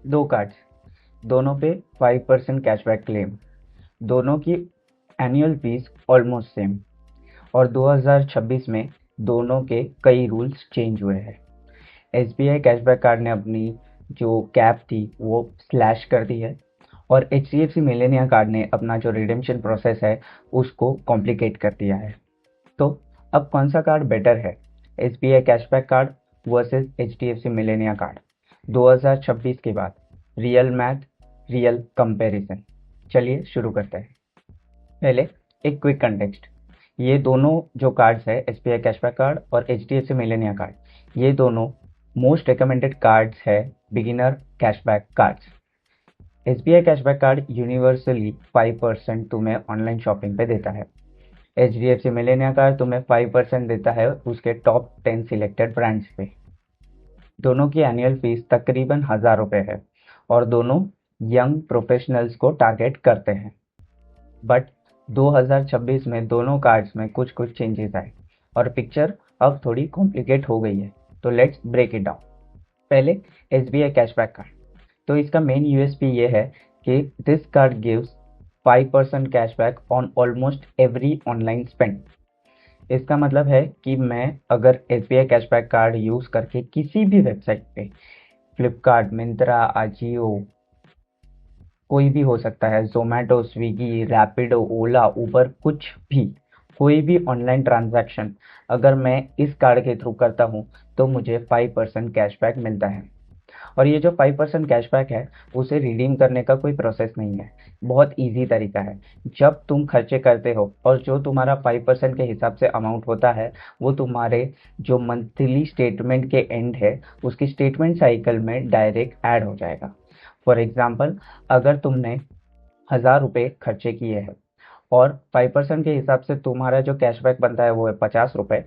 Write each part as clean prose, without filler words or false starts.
दो कार्ड्स, दोनों पे 5% कैशबैक क्लेम, दोनों की एनुअल फीस ऑलमोस्ट सेम, और 2026 में दोनों के कई रूल्स चेंज हुए हैं। एसबीआई कैशबैक कार्ड ने अपनी जो कैप थी वो स्लैश कर दी है, और एचडीएफसी मिलेनिया कार्ड ने अपना जो रिडेम्पशन प्रोसेस है उसको कॉम्प्लिकेट कर दिया है। तो अब कौन सा कार्ड बेटर है, SBI cashback card versus HDFC Millennia card 2026 के बाद? Real math, real comparison. चलिए शुरू करते हैं। पहले एक क्विक कंटेक्स्ट। ये दोनों जो कार्ड्स है, एसबीआई कैशबैक कार्ड और एचडीएफसी मिलेनिया कार्ड, ये दोनों मोस्ट रिकमेंडेड कार्ड्स है beginner cashback cards. SBI cashback card universally 5% तुम्हें ऑनलाइन शॉपिंग पे देता है। एचडीएफसी मिलेनिया कार्ड तुम्हें 5% देता है उसके टॉप 10 सिलेक्टेड ब्रांड्स पे। दोनों की एनुअल फीस तकरीबन 1000 रुपये है, और दोनों यंग प्रोफेशनल्स को टारगेट करते हैं। बट 2026 में दोनों कार्ड्स में कुछ कुछ चेंजेस आए, और पिक्चर अब थोड़ी कॉम्प्लिकेट हो गई है। तो लेट्स ब्रेक इट डाउन। पहले एसबीआई कैशबैक कार्ड, तो इसका मेन यूएसपी ये है कि this card gives 5% cashback on almost every online spend. इसका मतलब है कि मैं अगर एसबीआई कैशबैक कार्ड यूज़ करके किसी भी वेबसाइट पे, फ्लिपकार्ट, मिंत्रा, अजियो, कोई भी हो सकता है, ज़ोमैटो, स्विगी, रैपिडो, ओला, उबर, कुछ भी, कोई भी ऑनलाइन ट्रांजैक्शन अगर मैं इस कार्ड के थ्रू करता हूँ तो मुझे 5% कैशबैक मिलता है। और ये जो 5% कैशबैक है उसे रिडीम करने का कोई प्रोसेस नहीं है, बहुत इजी तरीका है। जब तुम खर्चे करते हो और जो तुम्हारा 5% के हिसाब से अमाउंट होता है वो तुम्हारे जो मंथली स्टेटमेंट के एंड है उसकी स्टेटमेंट साइकिल में डायरेक्ट ऐड हो जाएगा। फॉर एग्जाम्पल, अगर तुमने 1000 रुपये खर्चे किए हैं और 5% के हिसाब से तुम्हारा जो कैशबैक बनता है वो है 50 रुपये,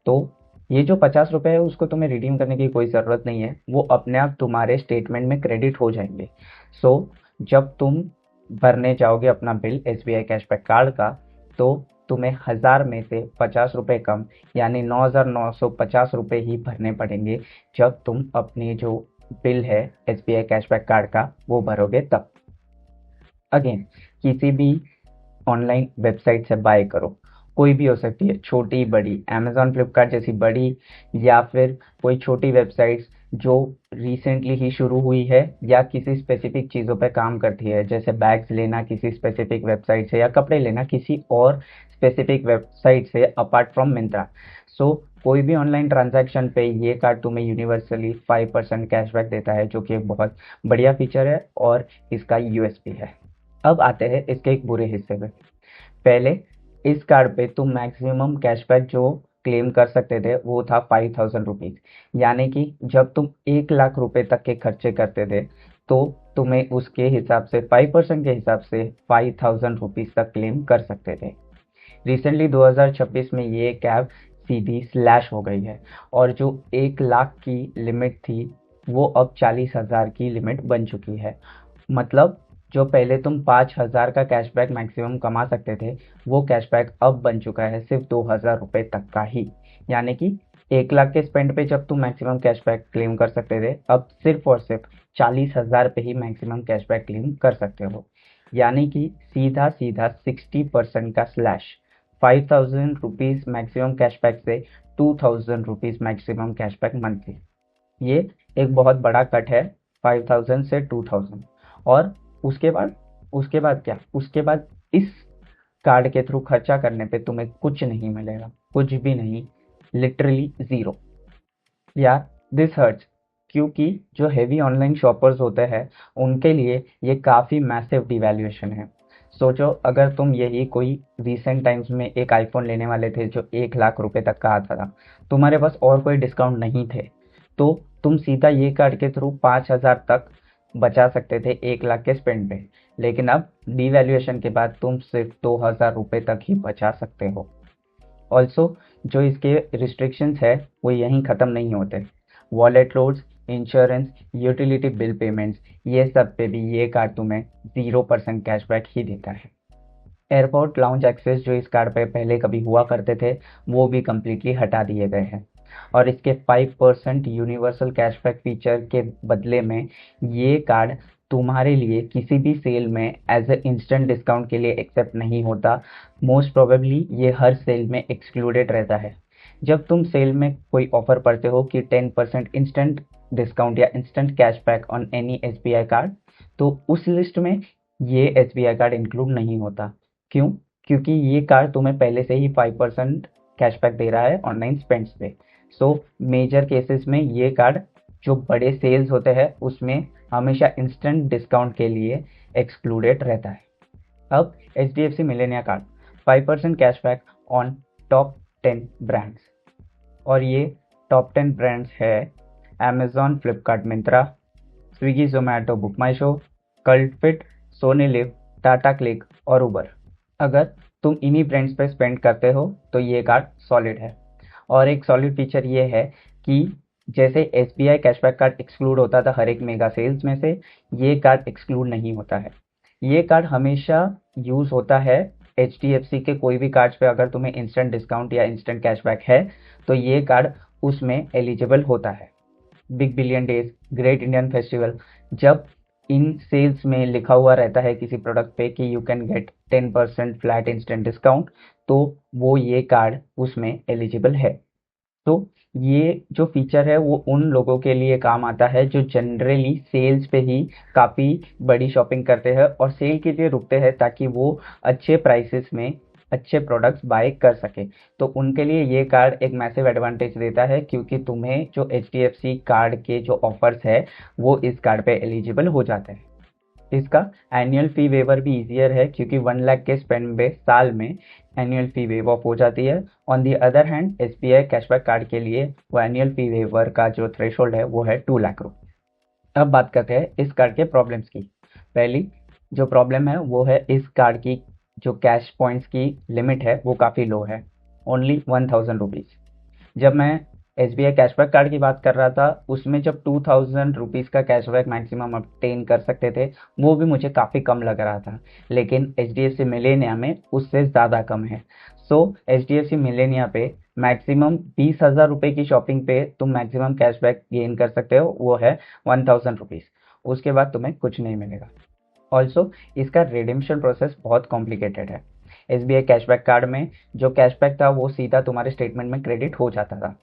तो ये जो 50 रुपये है उसको तुम्हें रिडीम करने की कोई ज़रूरत नहीं है, वो अपने आप तुम्हारे स्टेटमेंट में क्रेडिट हो जाएंगे। सो जब तुम भरने जाओगे अपना बिल एसबीआई कैशबैक कार्ड का, तो तुम्हें 1000 में से 50 रुपये कम, यानी 9950 रुपये ही भरने पड़ेंगे जब तुम अपनी जो बिल है एसबीआई कैशबैक कार्ड का वो भरोगे तब। अगेन, किसी भी ऑनलाइन वेबसाइट से बाय करो, कोई भी हो सकती है, छोटी बड़ी, अमेजोन फ्लिपकार्ट जैसी बड़ी, या फिर कोई छोटी वेबसाइट्स जो रिसेंटली ही शुरू हुई है या किसी स्पेसिफिक चीज़ों पे काम करती है, जैसे बैग्स लेना किसी स्पेसिफिक वेबसाइट से या कपड़े लेना किसी और स्पेसिफिक वेबसाइट से अपार्ट फ्रॉम मिंत्रा। सो कोई भी ऑनलाइन ट्रांजैक्शन पे ये कार्ड तुम्हें यूनिवर्सली 5% कैशबैक देता है, जो कि एक बहुत बढ़िया फीचर है और इसका यूएसपी है। अब आते हैं इसके एक बुरे हिस्से पे। पहले इस कार्ड पे तुम मैक्सिमम कैशबैक जो क्लेम कर सकते थे वो था 5000 रुपीज़, यानी कि जब तुम 1 लाख रुपए तक के खर्चे करते थे तो तुम्हें उसके हिसाब से 5% के हिसाब से 5000 रुपीज़ तक क्लेम कर सकते थे। रिसेंटली 2026 में ये कैप सीधी स्लैश हो गई है, और जो 1 लाख की लिमिट थी वो अब 40,000 की लिमिट बन चुकी है। मतलब जो पहले तुम 5000 का कैशबैक मैक्सिमम कमा सकते थे वो कैशबैक अब बन चुका है सिर्फ 2000 रुपये तक का ही, यानी कि 1 लाख के स्पेंड पे जब तुम मैक्सिमम कैशबैक क्लेम कर सकते थे अब सिर्फ और सिर्फ 40,000 पे ही मैक्सिमम कैशबैक क्लेम कर सकते हो, यानी कि सीधा सीधा 60% का स्लैश। 5000 रुपीज़ मैक्सिमम कैशबैक से 2000 रुपीज़ मैक्सिमम कैशबैक मंथली, ये एक बहुत बड़ा कट है 5000 से 2000। और उसके बाद क्या, उसके बाद इस कार्ड के थ्रू खर्चा करने पे तुम्हें कुछ नहीं मिलेगा, कुछ भी नहीं, लिटरली ज़ीरो। यार, दिस हर्ट्स, क्योंकि जो हेवी ऑनलाइन शॉपर्स होते हैं उनके लिए ये काफ़ी मैसिव डिवैल्यूएशन है। सोचो, अगर तुम यही कोई रिसेंट टाइम्स में एक आईफोन लेने वाले थे जो 1 लाख रुपए तक का आता था, तुम्हारे पास और कोई डिस्काउंट नहीं थे, तो तुम सीधा ये कार्ड के थ्रू 5000 तक बचा सकते थे 1 लाख के स्पेंड पे। लेकिन अब डिवैल्यूएशन के बाद तुम सिर्फ 2000 रुपये तक ही बचा सकते हो। ऑल्सो जो इसके रिस्ट्रिक्शंस है वो यहीं ख़त्म नहीं होते। Wallet loads, insurance, utility bill payments, ये सब पे भी ये कार्ड तुम्हें 0% कैशबैक ही देता है। एयरपोर्ट लाउंज एक्सेस जो इस कार्ड पे पहले कभी हुआ करते थे वो भी कम्प्लीटली हटा दिए गए हैं। और इसके 5% यूनिवर्सल कैशबैक फीचर के बदले में ये कार्ड तुम्हारे लिए किसी भी सेल में एज ए इंस्टेंट डिस्काउंट के लिए एक्सेप्ट नहीं होता। मोस्ट प्रोबेबली ये हर सेल में एक्सक्लूडेड रहता है। जब तुम सेल में कोई ऑफर पढ़ते हो कि 10% इंस्टेंट डिस्काउंट या instant cashback on any SBI card, तो उस लिस्ट में ये एसबीआई कार्ड इंक्लूड नहीं होता। क्यों? क्योंकि ये कार्ड तुम्हें पहले से ही 5% कैशबैक दे रहा है ऑनलाइन स्पेंड्स पे। सो मेजर केसेस में ये कार्ड जो बड़े सेल्स होते हैं उसमें हमेशा इंस्टेंट डिस्काउंट के लिए एक्सक्लूडेड रहता है। अब HDFC Millennia card 5% cashback on top 10 brands, और ये टॉप 10 ब्रांड्स है Amazon, Flipkart, Myntra, Swiggy, Zomato, book my show, cult fit, Sony LIV, Tata CLiQ और उबर। अगर तुम इन्हीं ब्रांड्स पे स्पेंड करते हो तो ये कार्ड सॉलिड है। और एक सॉलिड फीचर ये है कि जैसे SBI कैशबैक कार्ड एक्सक्लूड होता था हर एक मेगा सेल्स में से, ये कार्ड एक्सक्लूड नहीं होता है। ये कार्ड हमेशा यूज़ होता है HDFC के कोई भी कार्ड्स पे। अगर तुम्हें इंस्टेंट डिस्काउंट या इंस्टेंट कैशबैक है तो ये कार्ड उसमें एलिजिबल होता है। Big billion days, great Indian festival, जब इन सेल्स में लिखा हुआ रहता है किसी प्रोडक्ट पे कि you can get 10% flat instant discount, तो वो ये कार्ड उसमें एलिजिबल है। तो ये जो फीचर है वो उन लोगों के लिए काम आता है जो जनरली सेल्स पे ही काफ़ी बड़ी शॉपिंग करते हैं और सेल के लिए रुकते हैं ताकि वो अच्छे प्राइसेस में अच्छे प्रोडक्ट्स बाय कर सके। तो उनके लिए ये कार्ड एक मैसिव एडवांटेज देता है, क्योंकि तुम्हें जो HDFC कार्ड के जो ऑफर्स है वो इस कार्ड पे एलिजिबल हो जाते हैं। इसका एनुअल फी वेवर भी ईजियर है, क्योंकि 1 लाख के स्पेंड पे साल में एनुअल फी वेव ऑफ हो जाती है। On the other hand SBI cashback card के लिए वो एनुअल फी वेवर का जो थ्रेशोल्ड है वो है 2 लाख रुपये। अब बात करते हैं इस कार्ड के प्रॉब्लम्स की। पहली जो प्रॉब्लम है वो है इस कार्ड की जो कैश पॉइंट्स की लिमिट है वो काफ़ी लो है, ओनली 1000 रुपीज़। जब मैं SBI कैशबैक कार्ड की बात कर रहा था उसमें जब 2000 रुपीज़ का कैशबैक मैक्सिमम obtain कर सकते थे, वो भी मुझे काफ़ी कम लग रहा था। लेकिन HDFC मिलेनिया में उससे ज़्यादा कम है। सो HDFC मिलेनिया पे मैक्सिमम 20,000 रुपये की शॉपिंग पे तुम मैक्सिमम कैशबैक गेन कर सकते हो, वो है 1000 रुपीज़। उसके बाद तुम्हें कुछ नहीं मिलेगा। ऑल्सो इसका रिडीम्शन प्रोसेस बहुत कॉम्प्लिकेटेड है। SBI कैशबैक कार्ड में जो कैशबैक था वो सीधा तुम्हारे स्टेटमेंट में क्रेडिट हो जाता था।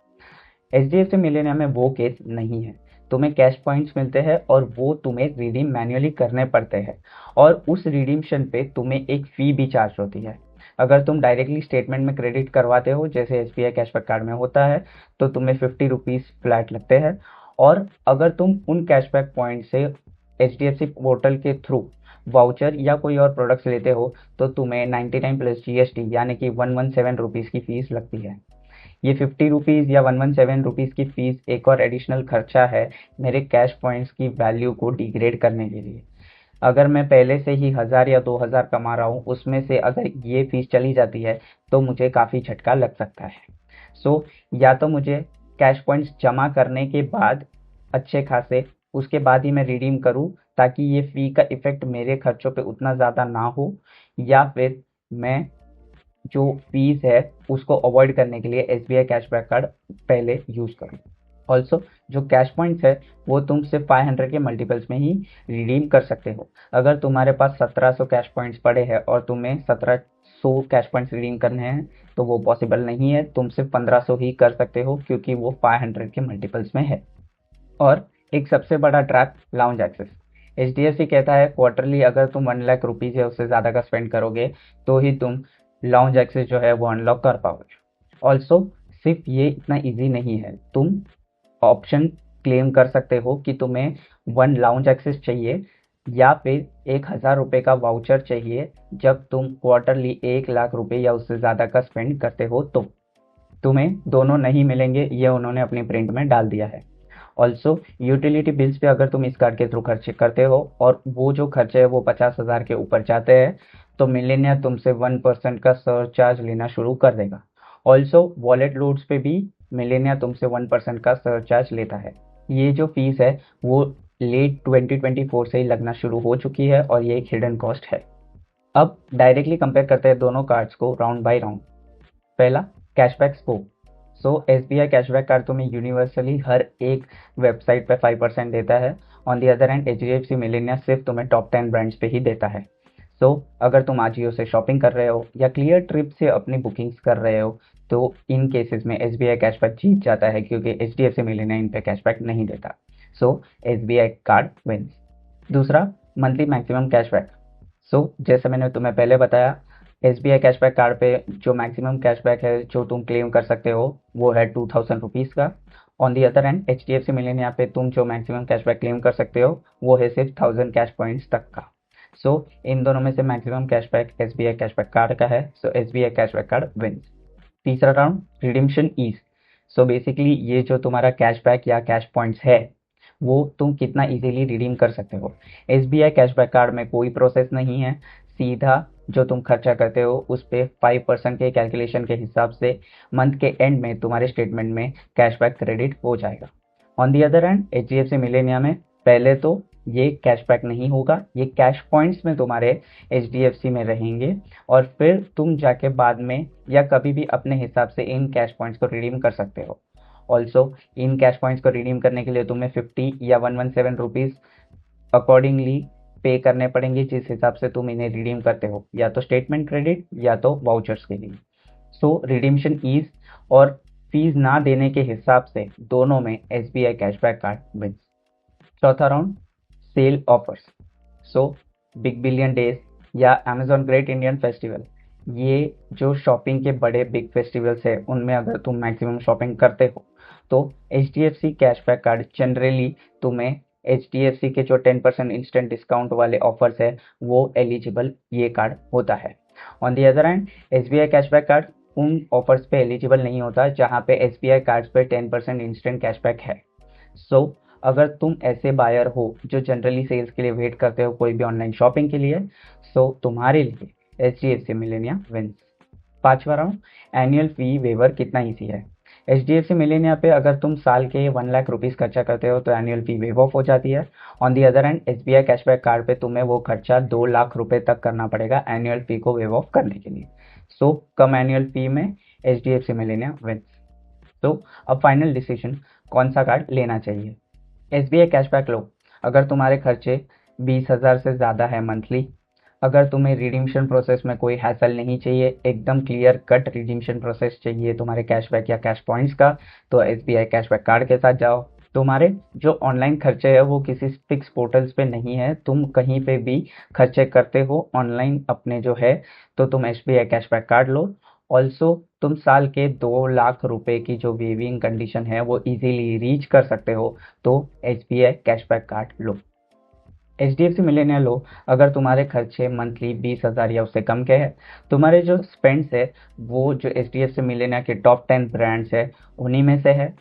HDFC मिलेनिया में वो केस नहीं है। तुम्हें कैश पॉइंट्स मिलते हैं और वो तुम्हें रिडीम मैन्युअली करने पड़ते हैं, और उस रिडीम्शन पे तुम्हें एक फ़ी भी चार्ज होती है। अगर तुम डायरेक्टली स्टेटमेंट में क्रेडिट करवाते हो जैसे SBI कैशबैक कार्ड में होता है तो तुम्हें 50 रुपीज़ फ्लैट लगते हैं। और अगर तुम उन कैशबैक पॉइंट से HDFC पोर्टल के थ्रू वाउचर या कोई और प्रोडक्ट्स लेते हो तो तुम्हें 99 प्लस GST यानी कि 117 रुपीज़ की फ़ीस लगती है। ये 50 रुपीज़ या 117 रुपीज़ की फ़ीस एक और एडिशनल खर्चा है मेरे कैश पॉइंट्स की वैल्यू को डिग्रेड करने के लिए। अगर मैं पहले से ही 1000 या 2000 कमा रहा हूँ, उसमें से अगर ये फ़ीस चली जाती है तो मुझे काफ़ी झटका लग सकता है। सो या तो मुझे कैश पॉइंट्स जमा करने के बाद अच्छे खासे उसके बाद ही मैं रिडीम करूँ ताकि ये फ़ी का इफ़ेक्ट मेरे खर्चों पे उतना ज़्यादा ना हो, या फिर मैं जो फीस है उसको अवॉइड करने के लिए SBI कैशबैक कार्ड पहले यूज़ करूँ। ऑल्सो जो कैश पॉइंट्स है वो तुम सिर्फ 500 के मल्टीपल्स में ही रिडीम कर सकते हो। अगर तुम्हारे पास 1700 कैश पॉइंट्स पड़े हैं और तुम्हें 1700 कैश पॉइंट्स रिडीम करने हैं तो वो पॉसिबल नहीं है। तुम सिर्फ 1500 ही कर सकते हो क्योंकि वो 500 के मल्टीपल्स में है। और एक सबसे बड़ा ट्रैप लाउंज एक्सेस। HDFC कहता है क्वार्टरली अगर तुम 1 लाख रुपीज़ या उससे ज़्यादा का स्पेंड करोगे तो ही तुम लाउंज एक्सेस जो है वो अनलॉक कर पाओगे। ऑल्सो सिर्फ ये इतना इजी नहीं है, तुम ऑप्शन क्लेम कर सकते हो कि तुम्हें 1 लाउंज एक्सेस चाहिए या फिर 1000 रुपये का वाउचर चाहिए जब तुम क्वार्टरली 1 लाख रुपये या उससे ज़्यादा का स्पेंड करते हो। तो तुम्हें दोनों नहीं मिलेंगे, ये उन्होंने अपनी प्रिंट में डाल दिया है। ऑल्सो यूटिलिटी बिल्स पे अगर तुम इस कार्ड के थ्रू खर्च करते हो और वो जो खर्चे है वो 50,000 के ऊपर जाते हैं तो मिलेनिया तुमसे 1% का सरचार्ज लेना शुरू कर देगा। ऑल्सो वॉलेट लोड्स पे भी मिलेनिया तुमसे 1% का सरचार्ज लेता है। ये जो फीस है वो लेट 2024 से ही लगना शुरू हो चुकी है और ये एक हिडन कॉस्ट है। अब डायरेक्टली कंपेयर करते हैं दोनों कार्ड्स को राउंड बाय राउंड। पहला cashback scope. So SBI cashback card तुम्हें यूनिवर्सली हर एक वेबसाइट पे 5% देता है। On the other hand HDFC Millennia सिर्फ तुम्हें टॉप 10 ब्रांड्स पे ही देता है। सो अगर तुम आजियो से शॉपिंग कर रहे हो या क्लियर ट्रिप से अपनी बुकिंग्स कर रहे हो तो इन केसेस में SBI कैशबैक जीत जाता है, क्योंकि HDFC मिलेनिया इन पे कैशबैक नहीं देता। सो SBI कार्ड विंस। दूसरा, मंथली मैक्सिमम कैशबैक। सो जैसे मैंने तुम्हें पहले बताया, SBI कैशबैक कार्ड पे जो मैक्सिमम कैशबैक है जो तुम क्लेम कर सकते हो वो है 2000 रुपीज़ का। On the other hand HDFC Millennia पे तुम जो मैक्सिमम कैशबैक क्लेम कर सकते हो वो है सिर्फ 1000 कैश पॉइंट्स तक का। सो इन दोनों में से maximum cashback SBI cashback card का है। So SBI cashback card wins. तीसरा round, redemption ease. So basically ये जो तुम्हारा कैशबैक या कैश पॉइंट्स है वो तुम कितना इजीली रिडीम कर सकते हो। SBI कैशबैक कार्ड में कोई प्रोसेस नहीं है, सीधा जो तुम खर्चा करते हो उस पे 5% के कैलकुलेशन के हिसाब से मंथ के एंड में तुम्हारे स्टेटमेंट में कैशबैक क्रेडिट हो जाएगा। On the other hand HDFC Millennia में पहले तो ये कैशबैक नहीं होगा, ये कैश पॉइंट्स में तुम्हारे HDFC में रहेंगे और फिर तुम जाके बाद में या कभी भी अपने हिसाब से इन कैश पॉइंट्स को रिडीम कर सकते हो। ऑल्सो इन कैश पॉइंट्स को रिडीम करने के लिए तुम्हें 50 या 117 रुपीज़ अकॉर्डिंगली पे करने पड़ेंगे, जिस हिसाब से तुम इन्हें रिडीम करते हो, या तो स्टेटमेंट क्रेडिट या तो वाउचर्स के लिए। सो रिडीम्शन ईज और फीस ना देने के हिसाब से दोनों में SBI कैशबैक कार्ड विंस। चौथा round, sale offers. So big billion days या अमेजॉन ग्रेट इंडियन फेस्टिवल, ये जो शॉपिंग के बड़े बिग फेस्टिवल्स है उनमें अगर तुम मैक्सिमम शॉपिंग करते हो तो HDFC कैशबैक कार्ड जनरली तुम्हें HDFC के जो 10% इंस्टेंट डिस्काउंट वाले ऑफर्स है वो एलिजिबल ये कार्ड होता है। On the other hand SBI cashback card उन ऑफर्स पे एलिजिबल नहीं होता जहाँ पे SBI कार्ड्स पे 10% इंस्टेंट कैशबैक है। सो अगर तुम ऐसे बायर हो जो जनरली सेल्स के लिए वेट करते हो कोई भी ऑनलाइन शॉपिंग के लिए, सो तुम्हारे लिए HDFC मिलेनिया विंस। पांचवा राउंड, एनुअल फी वेवर कितना ईजी है। HDFC मिलेनिया पे अगर तुम साल के 1 लाख रुपीज़ खर्चा करते हो तो एनुअल फी वेव ऑफ हो जाती है। On the other hand SBI cashback card पे तुम्हें वो खर्चा 2 लाख रुपए तक करना पड़ेगा एनुअल फी को वेव ऑफ करने के लिए। सो कम एनुअल फी में HDFC मिलेनिया विंस। तो अब फाइनल डिसीजन, कौन सा कार्ड लेना चाहिए। SBI कैशबैक लो अगर तुम्हारे खर्चे 20,000 से ज़्यादा है मंथली। अगर तुम्हें रिडीम्शन प्रोसेस में कोई हैसल नहीं चाहिए, एकदम क्लियर कट रिडीम्शन प्रोसेस चाहिए तुम्हारे कैशबैक या कैश पॉइंट्स का, तो SBI कैशबैक कार्ड के साथ जाओ। तुम्हारे जो ऑनलाइन खर्चे है वो किसी फिक्स पोर्टल्स पे नहीं है, तुम कहीं पे भी खर्चे करते हो ऑनलाइन अपने जो है, तो तुम SBI कैशबैक कार्ड लो। ऑल्सो तुम साल के 2 लाख रुपए की जो वेविंग कंडीशन है वो इजीली रीच कर सकते हो, तो SBI कैशबैक कार्ड लो। HDFC मिलेनिया लो अगर तुम्हारे खर्चे मंथली 20,000 या उससे कम के हैं। तुम्हारे जो स्पेंड्स है वो जो HDFC मिलेनिया के टॉप 10 ब्रांड्स है उन्हीं में से है।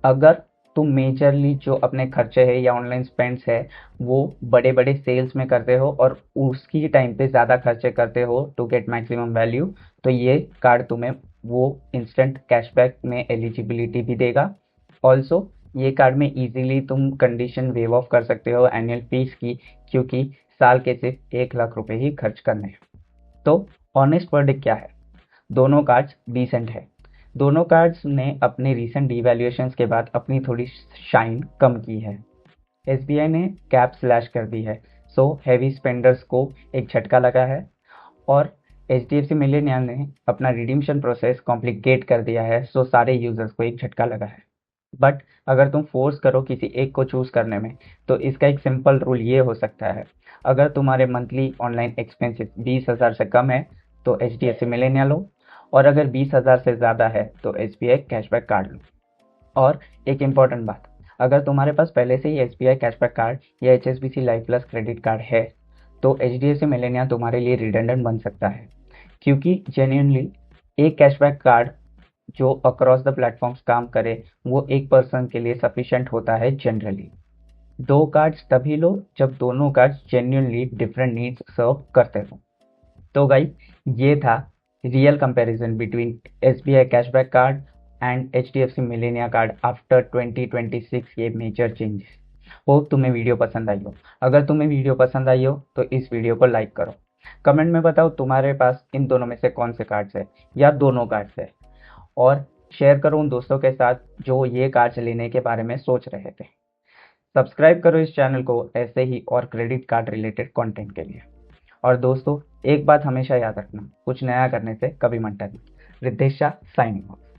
अगर तुम मेजरली जो अपने खर्चे है या ऑनलाइन स्पेंड्स है वो बड़े बड़े सेल्स में करते हो और उसकी टाइम पे ज़्यादा खर्चे करते हो टू गेट मैक्सिमम वैल्यू, तो ये कार्ड तुम्हें वो इंस्टेंट कैशबैक में एलिजिबिलिटी भी देगा। ऑल्सो ये कार्ड में इजीली तुम कंडीशन वेव ऑफ कर सकते हो एनुअल फीस की, क्योंकि साल के सिर्फ 1 लाख रुपए ही खर्च करने हैं। तो ऑनेस्ट वर्डिक्ट क्या है, दोनों कार्ड्स डिसेंट है। दोनों कार्ड्स ने अपने रीसेंट डिवैल्यूएशंस के बाद अपनी थोड़ी शाइन कम की है। SBI ने कैप स्लैश कर दी है, सो हैवी स्पेंडर्स को एक झटका लगा है, और HDFC मिलेनिया ने अपना रिडीम्शन प्रोसेस कॉम्प्लिकेट कर दिया है, सो सारे यूजर्स को एक झटका लगा है। बट अगर तुम फोर्स करो किसी एक को चूज करने में तो इसका एक सिंपल रूल ये हो सकता है, अगर तुम्हारे मंथली ऑनलाइन एक्सपेंसेस 20,000 से कम है तो HDFC मिलेनिया लो, और अगर 20,000 से ज़्यादा है तो SBI कैशबैक कार्ड लो। और एक इम्पॉर्टेंट बात, अगर तुम्हारे पास पहले से ही SBI कैशबैक कार्ड या HSBC life plus credit card है तो HDFC मिलेनिया तुम्हारे लिए रिडंडेंट बन सकता है, क्योंकि जेन्युइनली एक कैशबैक कार्ड जो अक्रॉस द प्लेटफॉर्म्स काम करे वो एक पर्सन के लिए सफिशिएंट होता है जनरली। दो कार्ड्स तभी लो जब दोनों cards genuinely different needs serve करते हो। तो गाइस, ये था real comparison between SBI cashback card and HDFC Millennia card after 2026 ये मेजर चेंजेस। होप तुम्हें वीडियो पसंद आई हो। अगर तुम्हें वीडियो पसंद आई हो तो इस वीडियो को लाइक करो। कमेंट में बताओ तुम्हारे पास इन दोनों में से कौन से कार्ड्स है या दोनों कार्ड्स है, और शेयर करो उन दोस्तों के साथ जो ये कार्ड लेने के बारे में सोच रहे थे। सब्सक्राइब करो इस चैनल को ऐसे ही और क्रेडिट कार्ड रिलेटेड कंटेंट के लिए। और दोस्तों, एक बात हमेशा याद रखना, कुछ नया करने से कभी मत डरना। Riddhesh Shah signing off.